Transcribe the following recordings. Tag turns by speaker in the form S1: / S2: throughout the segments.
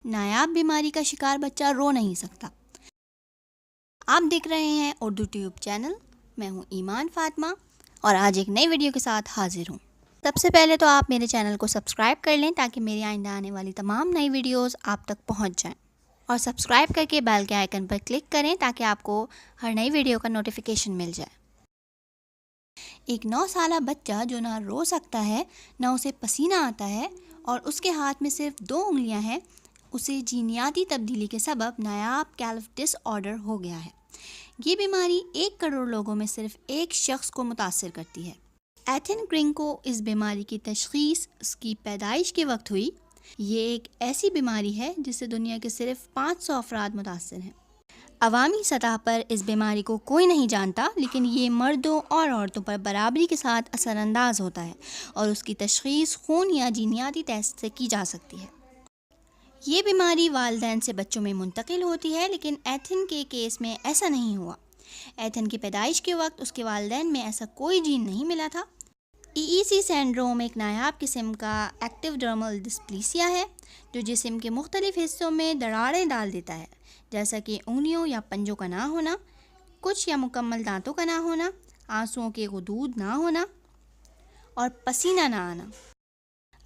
S1: نایاب بیماری کا شکار بچہ رو نہیں سکتا۔ آپ دیکھ رہے ہیں اردو ٹیوب چینل، میں ہوں ایمان فاطمہ اور آج ایک نئی ویڈیو کے ساتھ حاضر ہوں۔ سب سے پہلے تو آپ میرے چینل کو سبسکرائب کر لیں تاکہ میری آئندہ آنے والی تمام نئی ویڈیوز آپ تک پہنچ جائیں، اور سبسکرائب کر کے بیل کے آئیکن پر کلک کریں تاکہ آپ کو ہر نئی ویڈیو کا نوٹیفیکیشن مل جائے۔ ایک 9 سالہ بچہ جو نہ رو سکتا ہے، نہ اسے پسینہ آتا ہے اور اس کے ہاتھ میں صرف 2 انگلیاں ہیں، اسے جینیاتی تبدیلی کے سبب نایاب کیلف ڈس آرڈر ہو گیا ہے۔ یہ بیماری 1 کروڑ لوگوں میں صرف ایک شخص کو متاثر کرتی ہے۔ ایتھن گرنگ کو اس بیماری کی تشخیص اس کی پیدائش کے وقت ہوئی۔ یہ ایک ایسی بیماری ہے جس سے دنیا کے صرف 500 افراد متاثر ہیں۔ عوامی سطح پر اس بیماری کو کوئی نہیں جانتا، لیکن یہ مردوں اور عورتوں پر برابری کے ساتھ اثر انداز ہوتا ہے اور اس کی تشخیص خون یا جینیاتی ٹیسٹ سے کی جا سکتی ہے۔ یہ بیماری والدین سے بچوں میں منتقل ہوتی ہے، لیکن ایتھن کے کیس میں ایسا نہیں ہوا۔ ایتھن کی پیدائش کے وقت اس کے والدین میں ایسا کوئی جین نہیں ملا تھا۔ EEC سینڈروم ایک نایاب قسم کا ایکٹوڈرمل ڈسپلیسیا ہے جو جسم کے مختلف حصوں میں دراڑیں ڈال دیتا ہے، جیسا کہ انگلیوں یا پنجوں کا نہ ہونا، کچھ یا مکمل دانتوں کا نہ ہونا، آنسوؤں کے غدود نہ ہونا اور پسینہ نہ آنا۔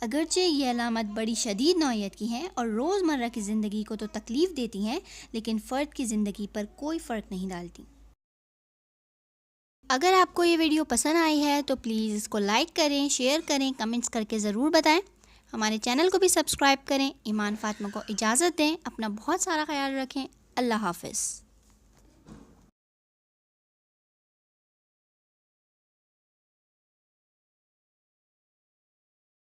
S1: اگرچہ یہ علامت بڑی شدید نوعیت کی ہیں اور روزمرہ کی زندگی کو تو تکلیف دیتی ہیں، لیکن فرد کی زندگی پر کوئی فرق نہیں ڈالتی۔ اگر آپ کو یہ ویڈیو پسند آئی ہے تو پلیز اس کو لائک کریں، شیئر کریں، کمنٹس کر کے ضرور بتائیں۔ ہمارے چینل کو بھی سبسکرائب کریں۔ ایمان فاطمہ کو اجازت دیں، اپنا بہت سارا خیال رکھیں۔ اللہ حافظ۔